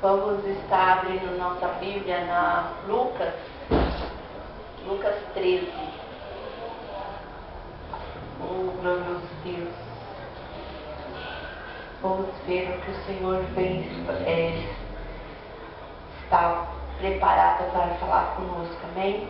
Vamos estar abrindo nossa Bíblia na Lucas 13. Oh, glorioso Deus. Vamos ver o que o Senhor está preparado para falar conosco, amém?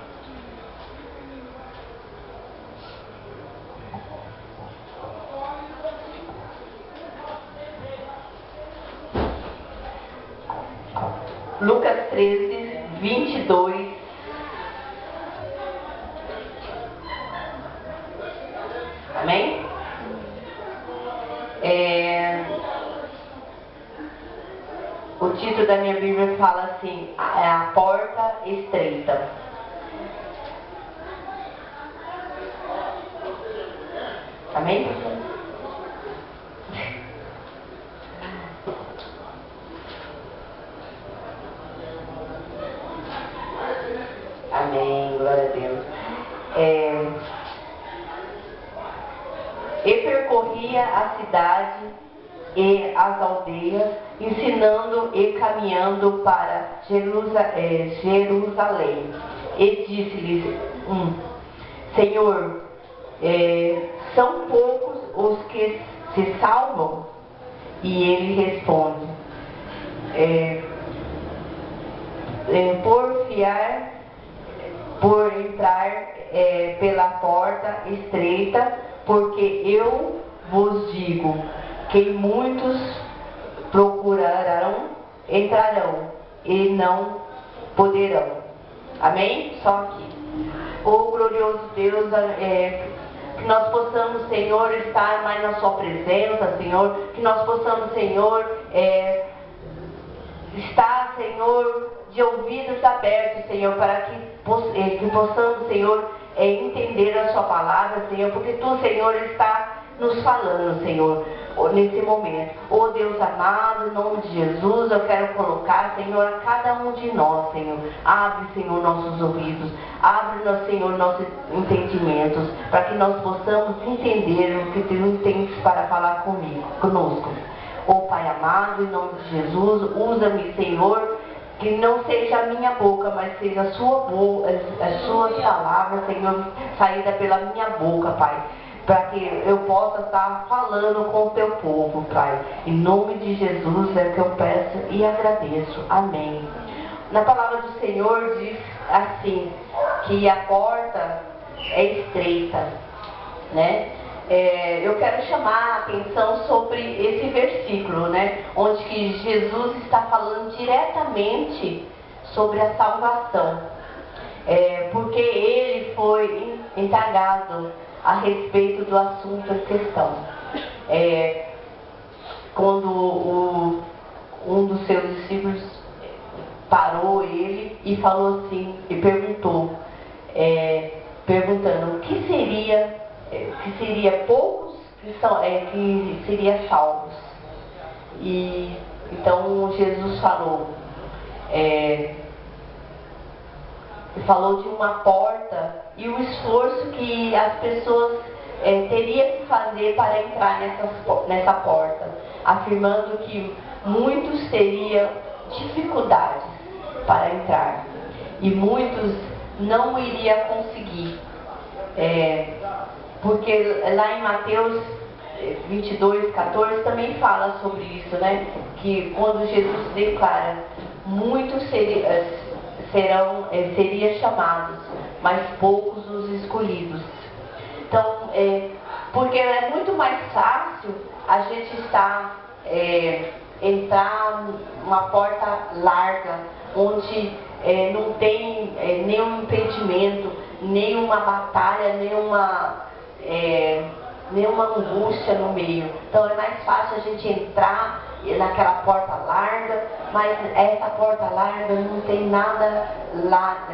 Lucas 13, 22. Amém? O título da minha Bíblia fala assim: a porta estreita. Amém? Amém, glória a Deus. E percorria a cidade e as aldeias, ensinando e caminhando para Jerusalém. E disse-lhes: Senhor, são poucos os que se salvam? E ele responde: por entrar pela porta estreita, porque eu vos digo que muitos procurarão, entrarão e não poderão. Amém? Só aqui. Oh, glorioso Deus, que nós possamos, Senhor, estar mais na sua presença, Senhor, que nós possamos, Senhor, estar, Senhor, de ouvidos abertos, Senhor, para que possamos, Senhor, entender a sua palavra, Senhor, porque tu, Senhor, está nos falando, Senhor, nesse momento. Oh Deus amado, em nome de Jesus, eu quero colocar, Senhor, a cada um de nós, Senhor. Abre, Senhor, nossos ouvidos, abre, Senhor, nossos entendimentos, para que nós possamos entender o que tu entendes para falar conosco. Oh Pai amado, em nome de Jesus, usa-me, Senhor, que não seja a minha boca, mas seja a sua boca, as suas palavras, Senhor, saída pela minha boca, Pai, para que eu possa estar falando com o teu povo, Pai. Em nome de Jesus é o que eu peço e agradeço. Amém. Na palavra do Senhor diz assim, que a porta é estreita, né? Eu quero chamar a atenção sobre esse versículo, né? Onde que Jesus está falando diretamente sobre a salvação. Porque ele foi indagado a respeito do assunto em questão. Quando um dos seus discípulos parou ele e falou assim, e perguntando o que seria poucos que seria salvos. E então Jesus falou de uma porta e o esforço que as pessoas teriam que fazer para entrar nessa porta, afirmando que muitos teriam dificuldades para entrar e muitos não iriam conseguir. Porque lá em Mateus 22, 14 também fala sobre isso, né? Que quando Jesus declara, muitos seriam chamados, mas poucos os escolhidos. Então, porque é muito mais fácil a gente entrar numa porta larga, onde não tem nenhum impedimento, nenhuma batalha, nenhuma angústia no meio. Então é mais fácil a gente entrar naquela porta larga, mas essa porta larga não tem nada lá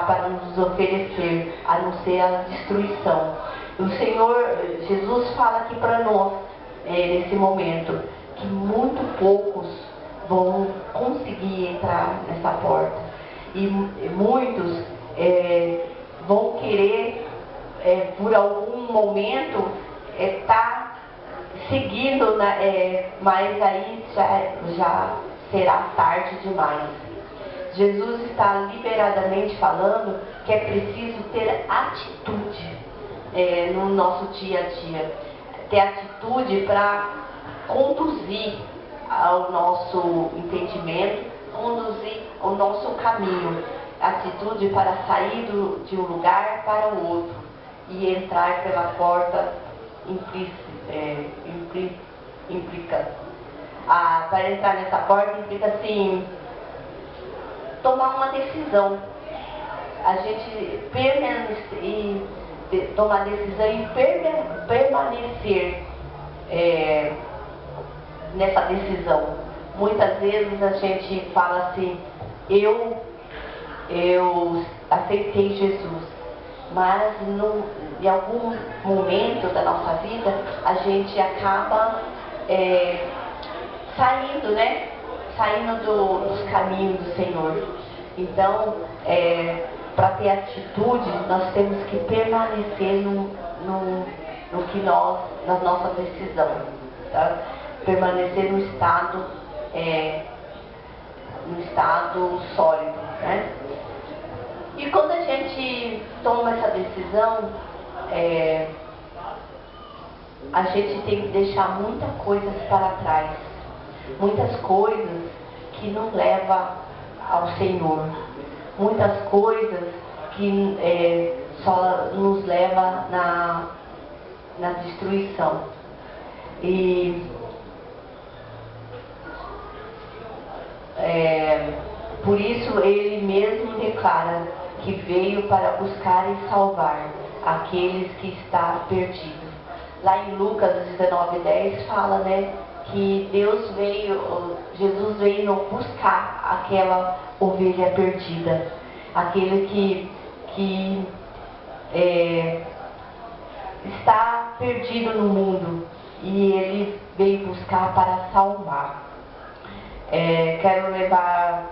para nos oferecer, a não ser a destruição. O Senhor Jesus fala aqui para nós, nesse momento, que muito poucos vão conseguir entrar nessa porta. E muitos vão querer, por algum momento, tá seguindo, mas aí já será tarde demais. Jesus está liberadamente falando que é preciso ter atitude no nosso dia a dia. Ter atitude para conduzir ao nosso entendimento, conduzir ao nosso caminho. Atitude para sair de um lugar para o outro e entrar pela porta implica. Para entrar nessa porta implica assim, tomar uma decisão. A gente tomar decisão e permanecer nessa decisão. Muitas vezes a gente fala assim, eu aceitei Jesus, mas em algum momento da nossa vida a gente acaba saindo, né? Saindo dos caminhos do Senhor. Então, para ter atitude, nós temos que permanecer na nossa decisão, tá? Permanecer no estado sólido, né? E quando a gente toma essa decisão, a gente tem que deixar muitas coisas para trás, muitas coisas que não levam ao Senhor, muitas coisas que só nos levam na destruição. E por isso ele mesmo declara que veio para buscar e salvar aqueles que estão perdidos. Lá em Lucas 19:10 fala, né, que Jesus veio buscar aquela ovelha perdida, aquele que está perdido no mundo, e ele veio buscar para salvar. Quero levar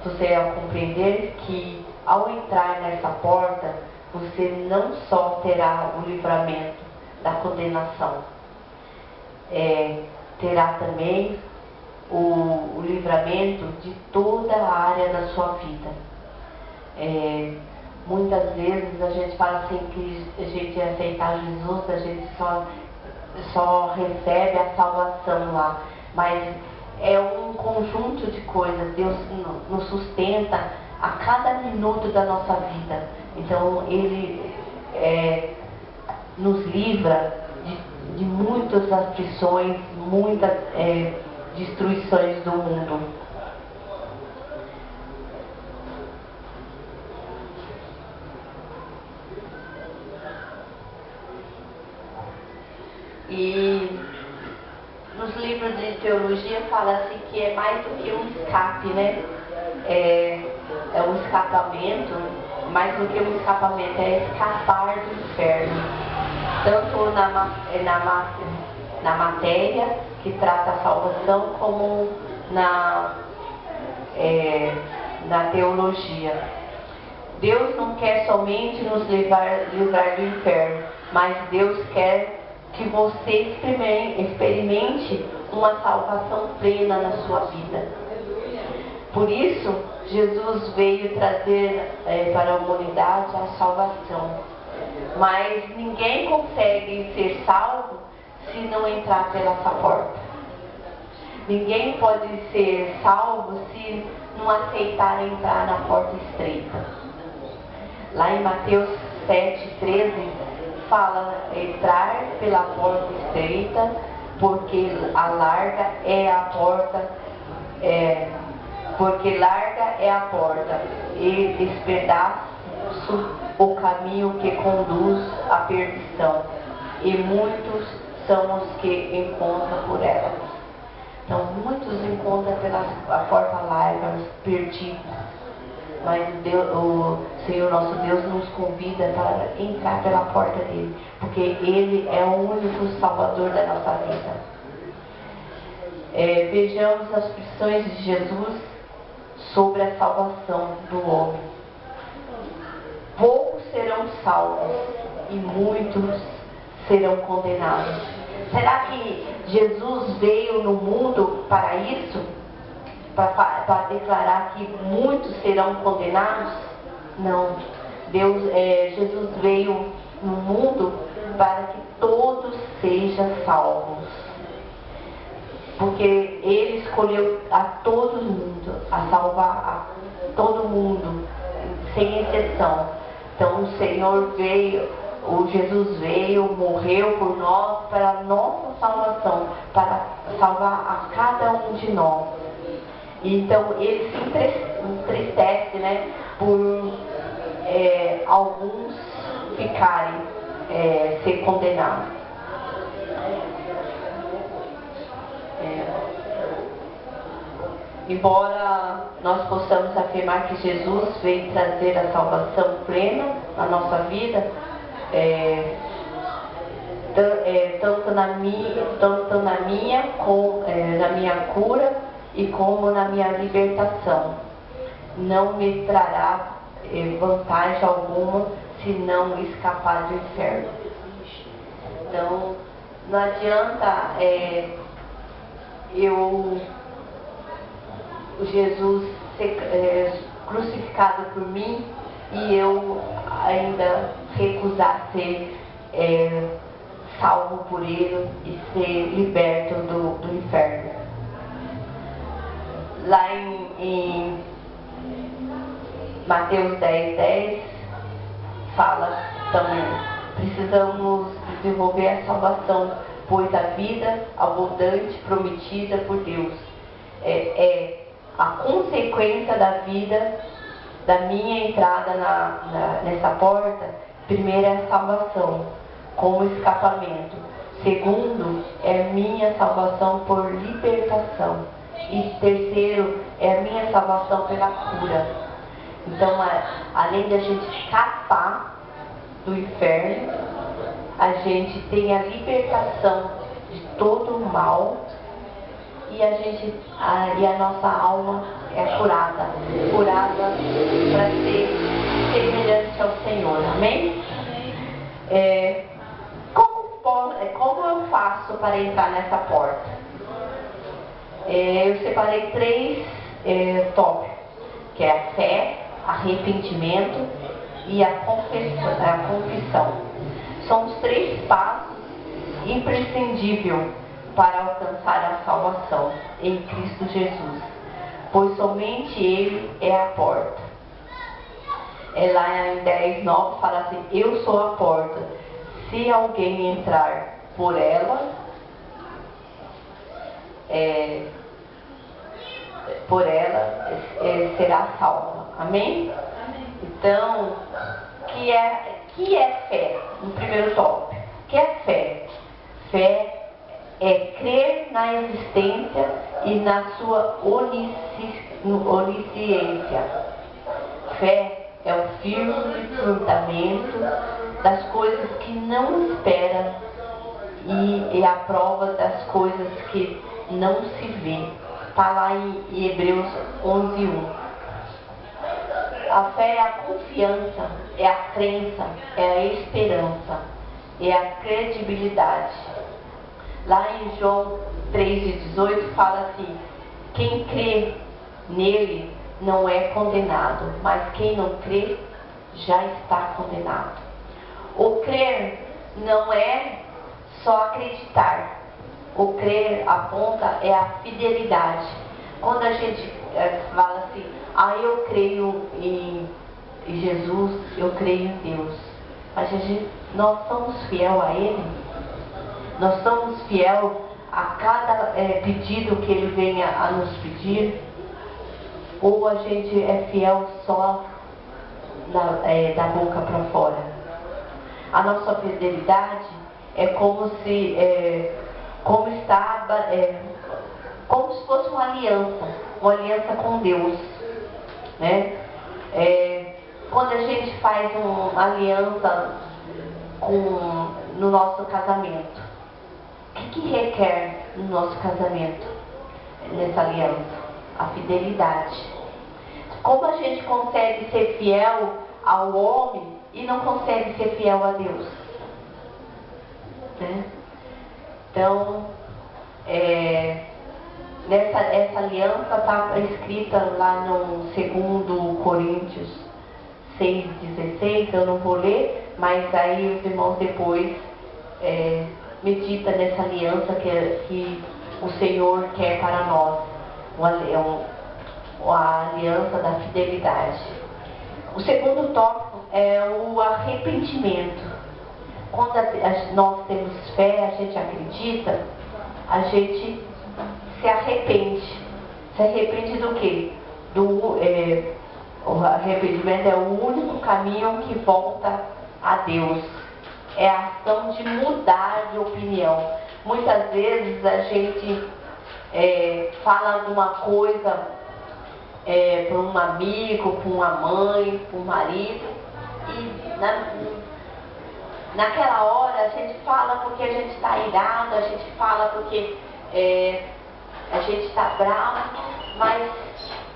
você a compreender que ao entrar nessa porta, você não só terá o livramento da condenação, terá também o livramento de toda a área da sua vida. Muitas vezes a gente fala assim que a gente aceitar Jesus, a gente só recebe a salvação lá, mas é um conjunto de coisas. Deus nos sustenta a cada minuto da nossa vida. Então Ele nos livra de muitas aflições, muitas destruições do mundo. E nos livros de teologia fala-se que é mais do que um escape, né? É um escapamento, mais do que um escapamento, é escapar do inferno. Tanto na matéria, que trata a salvação, como na teologia. Deus não quer somente nos livrar do inferno, mas Deus quer que você experimente uma salvação plena na sua vida. Por isso, Jesus veio trazer para a humanidade a salvação. Mas ninguém consegue ser salvo se não entrar pela essa porta. Ninguém pode ser salvo se não aceitar entrar na porta estreita. Lá em Mateus 7:13 fala entrar pela porta estreita, porque larga é a porta, e despedaço o caminho que conduz à perdição, e muitos são os que encontram por ela. Então muitos encontram pela porta larga, perdidos. Mas o Senhor nosso Deus nos convida para entrar pela porta dele, porque Ele é o único Salvador da nossa vida. Vejamos as expressões de Jesus sobre a salvação do homem. Poucos serão salvos e muitos serão condenados. Será que Jesus veio no mundo para isso? para declarar que muitos serão condenados? Não. Jesus veio no mundo para que todos sejam salvos. Porque Ele escolheu a todo mundo, a salvar a todo mundo, sem exceção. Então o Senhor veio, o Jesus veio, morreu por nós, para a nossa salvação, para salvar a cada um de nós. Então Ele se entristece, né, por alguns ficarem, ser condenados. Embora nós possamos afirmar que Jesus veio trazer a salvação plena na nossa vida, tanto na minha cura e como na minha libertação, não me trará vantagem alguma se não escapar do inferno. Então, não adianta Jesus ser crucificado por mim e eu ainda recusar ser salvo por Ele e ser liberto do inferno. Lá em Mateus 10:10 fala também: precisamos desenvolver a salvação, pois a vida abundante prometida por Deus é a consequência da vida, da minha entrada nessa porta. Primeiro é a salvação como escapamento, segundo é minha salvação por libertação, e terceiro é a minha salvação pela cura. Então, além de a gente escapar do inferno, a gente tem a libertação de todo o mal, e a nossa alma é curada para ser semelhante ao Senhor. Amém? Como eu faço para entrar nessa porta? Eu separei 3 tópicos, que é a fé, arrependimento e a confissão. São os 3 passos imprescindíveis para alcançar a salvação em Cristo Jesus, pois somente Ele é a porta. Lá em 10:9 fala assim: eu sou a porta, se alguém entrar por ela, será salvo. Amém? Então, que é fé? No primeiro tópico, que é fé? Fé é crer na existência e na sua onisciência. Fé é o firme fundamento das coisas que não espera e a prova das coisas que não se vê. Está lá em Hebreus 11:1. A fé é a confiança, é a crença, é a esperança, é a credibilidade. Lá em João 3:18 fala assim: quem crê nele não é condenado, mas quem não crê já está condenado. O crer não é só acreditar. O crer aponta a fidelidade. Quando a gente fala assim: eu creio em Jesus, eu creio em Deus, mas nós somos fiel a Ele? Nós somos fiel a cada pedido que Ele venha a nos pedir? Ou a gente é fiel só da boca para fora? A nossa fidelidade é como se fosse uma aliança com Deus, né? Quando a gente faz uma aliança no nosso casamento, o que requer no nosso casamento, nessa aliança? A fidelidade. Como a gente consegue ser fiel ao homem e não consegue ser fiel a Deus? Né? Então, essa aliança está escrita lá no 2 Coríntios 6,16, eu não vou ler, mas aí os irmãos depois medita nessa aliança que o Senhor quer para nós, a aliança da fidelidade. O segundo tópico é o arrependimento. Quando nós temos fé, a gente acredita, a gente se arrepende. Se arrepende do quê? O arrependimento é o único caminho que volta a Deus. É a ação de mudar de opinião. Muitas vezes a gente fala alguma coisa para um amigo, para uma mãe, para um marido, e naquela hora a gente fala porque a gente está irado, a gente fala porque a gente está bravo, mas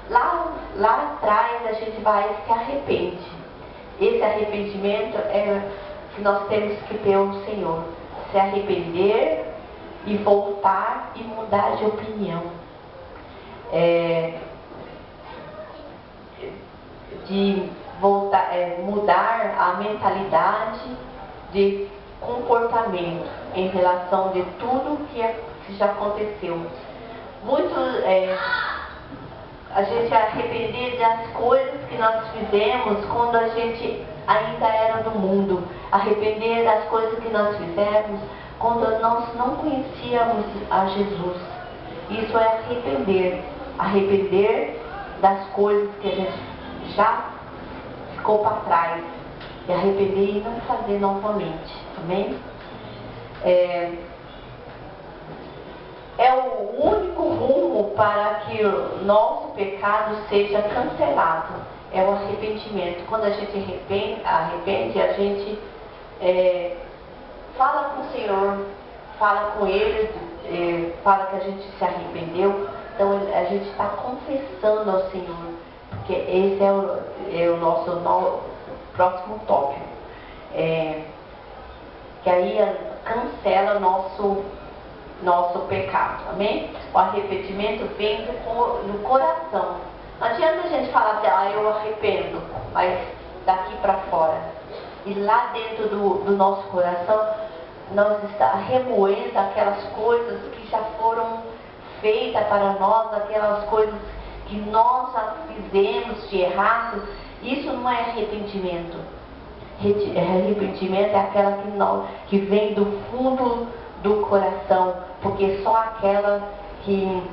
lá atrás a gente vai e se arrepende. Esse arrependimento é que nós temos que ter o Senhor. Se arrepender e voltar e mudar de opinião. De voltar, mudar a mentalidade de comportamento em relação de tudo que já aconteceu. A gente arrepender das coisas que nós fizemos quando a gente ainda era do mundo. Arrepender das coisas que nós fizemos quando nós não conhecíamos a Jesus. Isso é arrepender. Arrepender das coisas que a gente já ficou para trás. E arrepender e não fazer novamente. Amém? É o único rumo para que o nosso pecado seja cancelado. É o arrependimento. Quando a gente arrepende, a gente fala com o Senhor, fala com Ele, fala que a gente se arrependeu. Então a gente está confessando ao Senhor, porque esse é o nosso próximo tópico. Que aí cancela o nosso pecado, amém? O arrependimento vem do coração. Não adianta a gente falar assim, eu arrependo, mas daqui para fora. E lá dentro do nosso coração, nós estamos remoendo aquelas coisas que já foram feitas para nós, aquelas coisas que nós já fizemos de errado. Isso não é arrependimento. Arrependimento é aquela que vem do fundo do coração, porque só aquela que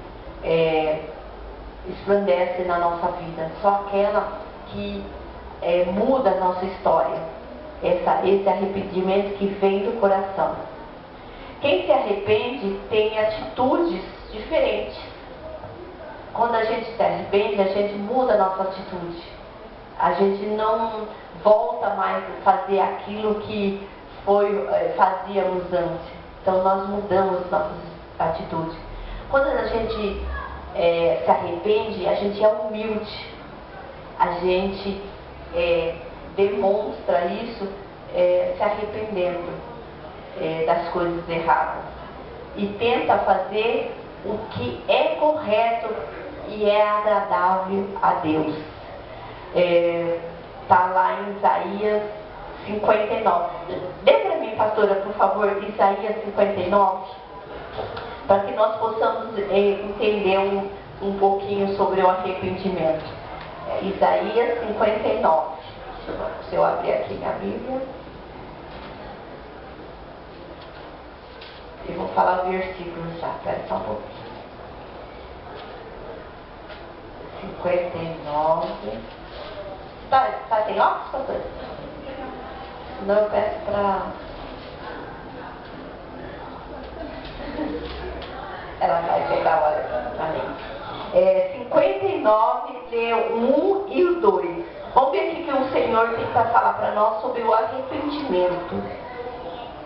resplandece na nossa vida, só aquela que muda a nossa história. Esse arrependimento que vem do coração. Quem se arrepende tem atitudes diferentes. Quando a gente se arrepende, a gente muda a nossa atitude. A gente não volta mais a fazer aquilo que fazíamos antes. Então nós mudamos nossas atitudes. Quando a gente se arrepende, a gente é humilde. A gente demonstra isso se arrependendo das coisas erradas. E tenta fazer o que é correto e é agradável a Deus. Está lá em Isaías 59. Dê para mim, pastora, por favor, Isaías 59, para que nós possamos entender um pouquinho sobre o arrependimento. Isaías 59. Se eu abrir aqui minha Bíblia, eu vou falar o versículo já, espera só um pouquinho. 59. Tem óculos, pastor? Senão eu peço para... Ela vai pegar, olha, amém. 59, lê o 1 e o 2. Vamos ver o que o Senhor tem para falar para nós sobre o arrependimento.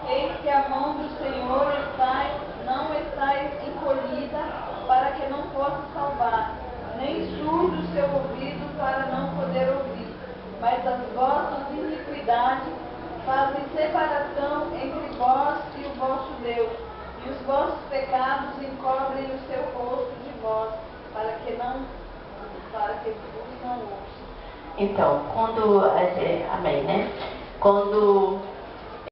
Eis que a mão do Senhor não está encolhida para que não possa salvar, nem surdo o seu ouvido para não poder ouvir. Mas as vossas iniquidades fazem separação entre vós e o vosso Deus, e os vossos pecados encobrem o seu rosto de voz, para que vos não ouça. Então, amém, né? Quando